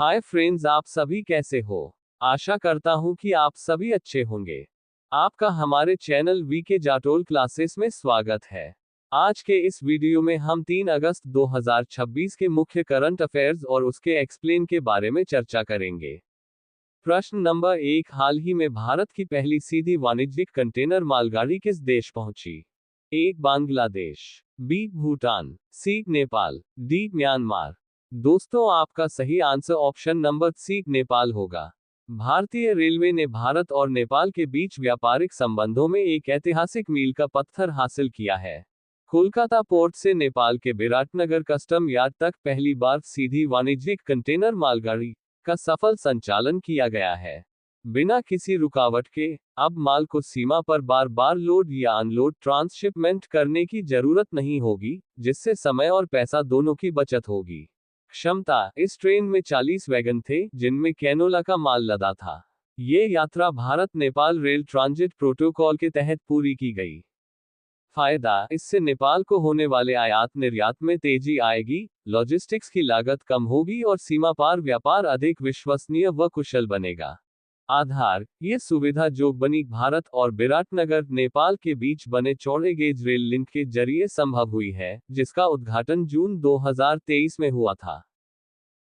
Hi friends, आप सभी कैसे हो। आशा करता हूं कि आप सभी अच्छे होंगे। आपका हमारे चैनल वीके जाटोल क्लासेस में स्वागत है। आज के इस वीडियो में हम 3 अगस्त 2026 के मुख्य करंट अफेयर्स और उसके एक्सप्लेन के बारे में चर्चा करेंगे। प्रश्न नंबर 1, हाल ही में भारत की पहली सीधी वाणिज्यिक कंटेनर मालगाड़ी किस देश पहुंची? A Bangladesh, B Bhutan, C Nepal, D Myanmar. दोस्तों, आपका सही answer option number C Nepal होगा। भारतीय रेलवे ने भारत और नेपाल के बीच व्यापारिक संबंधों में एक ऐतिहासिक मील का पत्थर हासिल किया है। कोलकाता पोर्ट से नेपाल के विराटनगर कस्टम यार्ड तक पहली बार सीधी वाणिज्यिक कंटेनर मालगाड़ी का सफल संचालन किया गया है। बिना किसी रुकावट के अब माल को सीमा पर बार बार लोड या अनलोड ट्रांसशिपमेंट करने की जरूरत नहीं होगी, जिससे समय और पैसा दोनों की बचत होगी। क्षमता, इस ट्रेन में 40 वैगन थे जिनमें कैनोला का माल लदा था। ये यात्रा Bharat Nepal rail transit protocol के तहत पूरी की गई। फायदा, इससे नेपाल को होने वाले आयात निर्यात में तेजी आएगी, लॉजिस्टिक्स की लागत कम होगी और सीमा पार व्यापार अधिक विश्वसनीय व कुशल बनेगा। आधार, ये सुविधा जोगबनी भारत और विराटनगर नेपाल के बीच बने चौड़े गेज रेल लिंक के जरिए संभव हुई है, जिसका उद्घाटन जून 2023 में हुआ था।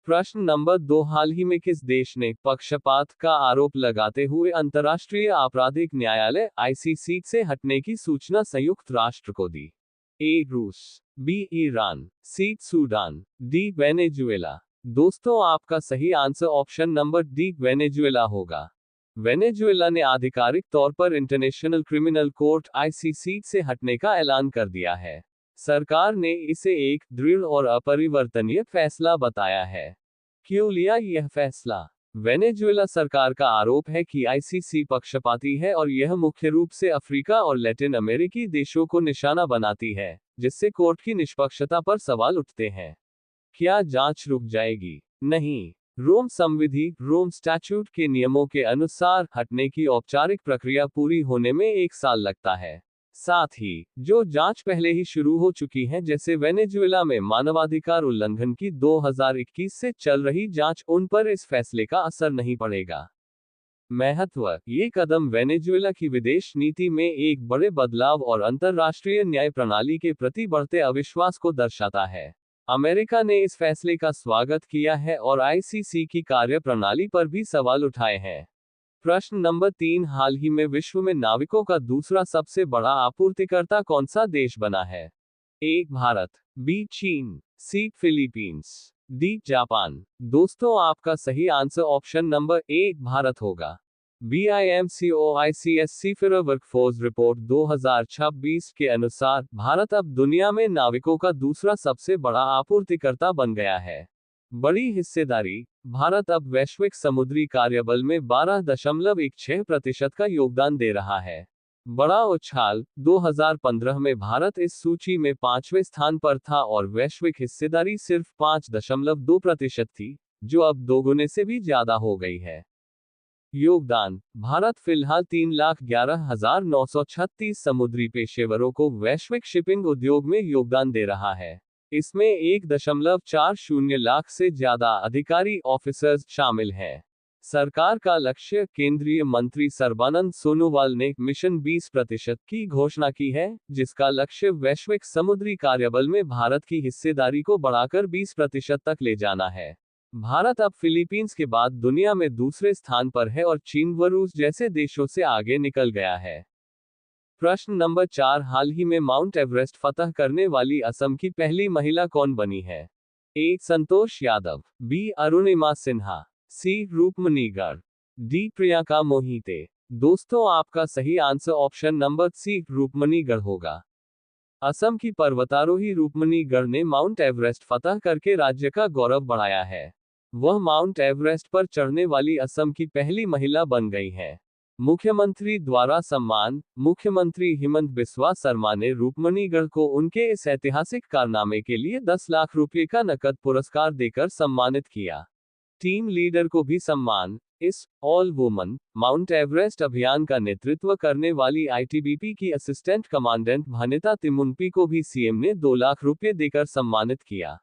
प्रश्न नंबर 2, हाल ही में किस देश ने पक्षपात का आरोप लगाते हुए अंतर्राष्ट्रीय आपराधिक न्यायालय आईसीसी से हटने की सूचना संयुक्त राष्ट्र को दी? ए रूस, बी ईरान, सी सूडान, डी वेनेजुएला। दोस्तों, आपका सही answer option number D Venezuela होगा। वेनेजुएला ने आधिकारिक तौर पर इंटरनेशनल क्रिमिनल कोर्ट आईसीसी से हटने का ऐलान कर दिया है। सरकार ने इसे एक दृढ़ और अपरिवर्तनीय फैसला बताया है। क्यों लिया यह फैसला? वेनेजुएला सरकार का आरोप है कि आईसीसी पक्षपाती है और यह मुख्य रूप से अफ्रीका और लैटिन अमेरिकी देशों को निशाना बनाती है, जिससे कोर्ट की निष्पक्षता पर सवाल उठते हैं। क्या जांच रुक जाएगी? नहीं। रोम संविधि रोम स्टैट्यूट के नियमों के अनुसार हटने की औपचारिक प्रक्रिया पूरी होने में 1 साल लगता है। साथ ही जो जांच पहले ही शुरू हो चुकी है, जैसे वेनेजुएला में मानवाधिकार उल्लंघन की 2021 से चल रही जांच, उन पर इस फैसले का असर नहीं पड़ेगा। महत्व, ये कदम वेनेजुएला की विदेश नीति में एक बड़े बदलाव और अंतर्राष्ट्रीय न्याय प्रणाली के प्रति बढ़ते अविश्वास को दर्शाता है। अमेरिका ने इस फैसले का स्वागत किया है और आईसीसी की कार्यप्रणाली पर भी सवाल उठाए हैं। प्रश्न नंबर 3, हाल ही में विश्व में नाविकों का दूसरा सबसे बड़ा आपूर्तिकर्ता कौन सा देश बना है? ए भारत, बी चीन, सी फिलीपींस, डी जापान। दोस्तों, आपका सही answer option number A Bharat होगा। BIMCOICS वर्कफोर्स रिपोर्ट 2026 के अनुसार भारत अब दुनिया में नाविकों का दूसरा सबसे बड़ा आपूर्तिकर्ता बन गया है। बड़ी हिस्सेदारी, भारत अब वैश्विक समुद्री कार्यबल में 12.16% का योगदान दे रहा है। बड़ा उछाल, 2015 में भारत इस सूची में 5वें स्थान पर था और वैश्विक हिस्सेदारी सिर्फ 5.2% थी, जो अब दोगुने से भी ज्यादा हो गई है। योगदान, भारत फिलहाल 3,11,936 समुद्री पेशेवरों को वैश्विक शिपिंग उद्योग में योगदान दे रहा है। इसमें 1.40 लाख से ज्यादा अधिकारी ऑफिसर्स शामिल हैं। सरकार का लक्ष्य, केंद्रीय मंत्री सर्बानंद सोनोवाल ने मिशन 20% की घोषणा की है, जिसका लक्ष्य वैश्विक समुद्री कार्यबल में भारत की हिस्सेदारी को बढ़ाकर 20% तक ले जाना है। भारत अब फिलीपींस के बाद दुनिया में दूसरे स्थान पर है और चीन व रूस जैसे देशों से आगे निकल गया है। प्रश्न नंबर 4, हाल ही में माउंट एवरेस्ट फतह करने वाली असम की पहली महिला कौन बनी है? A Santosh Yadav, B Arunima Sinha, C Rupamani Garg, D Priyanka Mohite. दोस्तों, आपका सही answer option number C Rupamani Garg होगा। असम की पर्वतारोही रूपमनी गर्ग ने माउंट एवरेस्ट फतह करके राज्य का गौरव बढ़ाया है। वह माउंट एवरेस्ट पर चढ़ने वाली असम की पहली महिला बन गई हैं। मुख्यमंत्री द्वारा सम्मान, मुख्यमंत्री हिमंत बिस्वा शर्मा ने रूपमनी गर्ग को उनके इस ऐतिहासिक कारनामे के लिए 10 लाख रुपये का नकद पुरस्कार देकर सम्मानित किया। टीम लीडर को भी सम्मान। इस ऑल वुमन माउंट एवरेस्ट अभियान का नेतृत्व करने वाली आईटीबीपी की असिस्टेंट कमांडेंट भनिता तिमुनपी को भी सीएम ने 2 लाख रुपये देकर सम्मानित किया।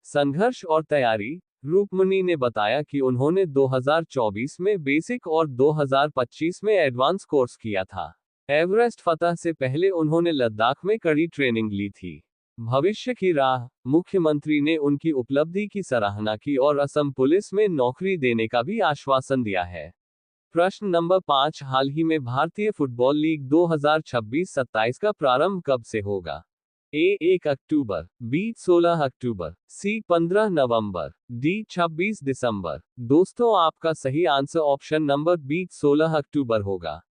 संघर्ष और तैयारी, रूपमनी ने बताया कि उन्होंने 2024 में बेसिक और 2025 में एडवांस कोर्स किया था। एवरेस्ट फतह से पहले उन्होंने लद्दाख में कड़ी ट्रेनिंग ली थी। भविष्य की राह, मुख्यमंत्री ने उनकी उपलब्धि की सराहना की और असम पुलिस में नौकरी देने का भी आश्वासन दिया है। प्रश्न नंबर 5, हाल ही में भारतीय फुटबॉल लीग 2026-27 का प्रारंभ कब से होगा? ए 1 अक्टूबर, बी 16 अक्टूबर, सी 15 नवंबर, डी 26 दिसंबर। दोस्तों, आपका सही आंसर ऑप्शन नंबर बी 16 अक्टूबर होगा।